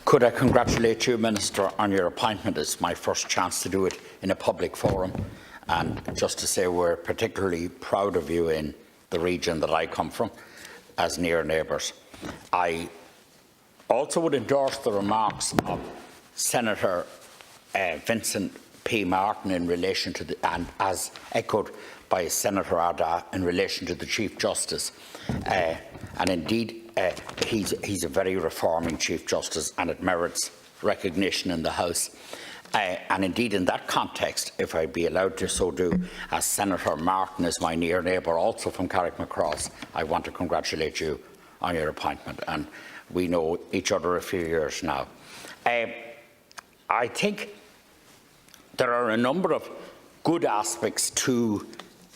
Could I congratulate you, Minister, on your appointment? It's my first chance to do it in a public forum, and just to say we're particularly proud of you in the region that I come from, as near neighbours. I also would endorse the remarks of Senator Vincent P. Martin in relation to and as echoed by Senator Arda in relation to the Chief Justice, and indeed he's a very reforming Chief Justice, and it merits recognition in the House. And indeed, in that context, if I be allowed to so do, as Senator Martin is my near neighbour, also from Carrickmacross, I want to congratulate you on your appointment, and we know each other a few years now. I think there are a number of good aspects to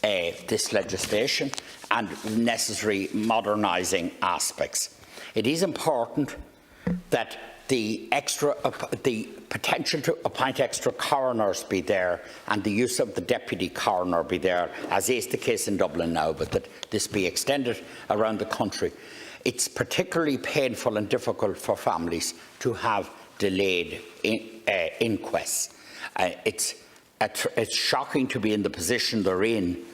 this legislation and necessary modernising aspects. It is important that the potential to appoint extra coroners be there, and the use of the deputy coroner be there, as is the case in Dublin now, but that this be extended around the country. It's particularly painful and difficult for families to have delayed inquests. It's shocking to be in the position they're in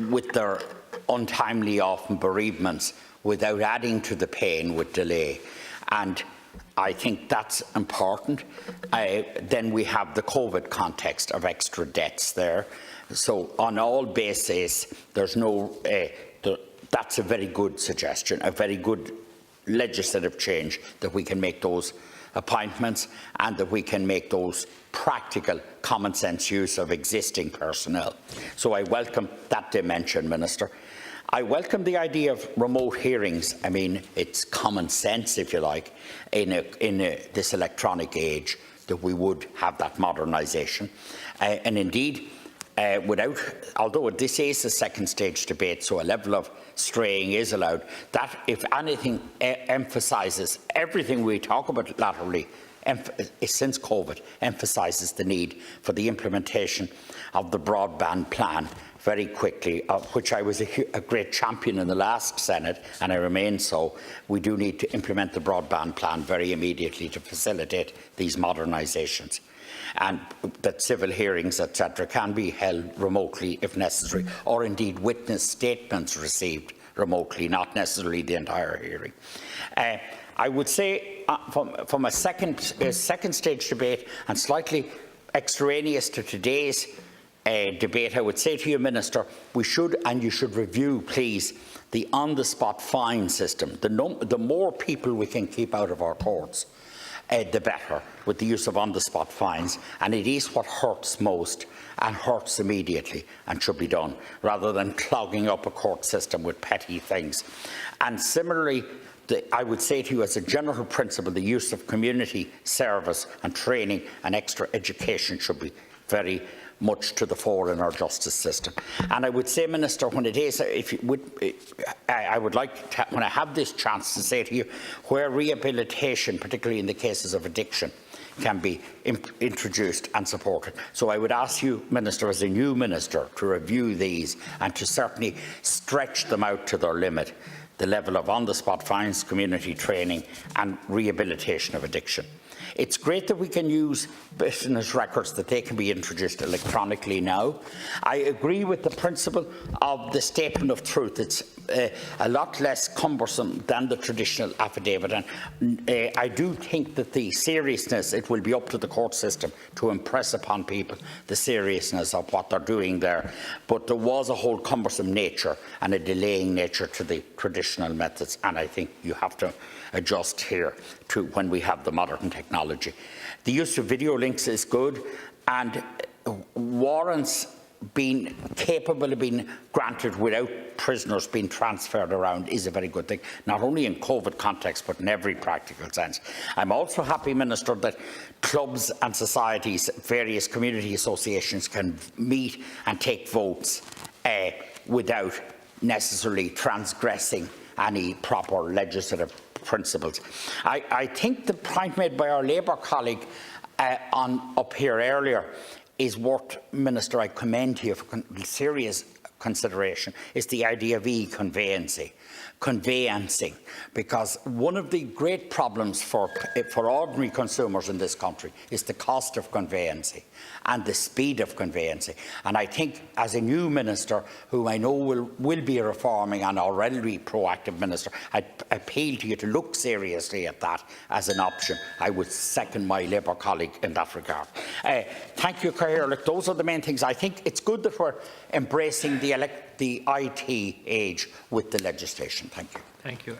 with their untimely, often bereavements, without adding to the pain with delay. And I think that's important. Then we have the COVID context of extra deaths there. So on all bases, there's no. That's a very good suggestion, a very good legislative change, that we can make those appointments and that we can make those practical, common sense use of existing personnel. So I welcome that dimension, Minister. I welcome the idea of remote hearings. I mean, it's common sense, if you like, in this electronic age, that we would have that modernisation. And indeed, although this is a second stage debate, so a level of straying is allowed, that, if anything, emphasises everything we talk about laterally since COVID, emphasises the need for the implementation of the broadband plan very quickly, of which I was a great champion in the last Senate, and I remain so. We do need to implement the broadband plan very immediately to facilitate these modernisations, and that civil hearings, etc., can be held remotely if necessary, or indeed witness statements received remotely, not necessarily the entire hearing. I would say, from a second stage debate, and slightly extraneous to today's debate, I would say to you, Minister, we should, and you should review, please, the on-the-spot fine system. The more people we can keep out of our courts, the better, with the use of on-the-spot fines, and it is what hurts most and hurts immediately and should be done, rather than clogging up a court system with petty things. And similarly, I would say to you, as a general principle, the use of community service and training and extra education should be very much to the fore in our justice system. And I would say, Minister, when it is, if you would, I would like to, when I have this chance, to say to you, where rehabilitation, particularly in the cases of addiction, can be introduced and supported. So I would ask you, Minister, as a new Minister, to review these and to certainly stretch them out to their limit, the level of on-the-spot fines, community training and rehabilitation of addiction. It's great that we can use business records, that they can be introduced electronically now. I agree with the principle of the statement of truth. It's a lot less cumbersome than the traditional affidavit, and I do think that the seriousness, it will be up to the court system to impress upon people the seriousness of what they're doing there. But there was a whole cumbersome nature and a delaying nature to the traditional methods, and I think you have to adjust here to when we have the modern technology. The use of video links is good, and warrants being capable of being granted without prisoners being transferred around is a very good thing, not only in COVID context but in every practical sense. I'm also happy, Minister, that clubs and societies, various community associations, can meet and take votes without necessarily transgressing any proper legislative principles. I think the point made by our Labour colleague up here earlier is worth, Minister, I commend you for serious consideration is the idea of conveyancing, because one of the great problems for ordinary consumers in this country is the cost of conveyancing and the speed of conveyancing. And I think, as a new minister, who I know will be a reforming and already proactive minister, I appeal to you to look seriously at that as an option. I would second my Labour colleague in that regard. Thank you, Cahill. Look, those are the main things. I think it's good that we're embracing the IT age with the legislation. Thank you. Thank you.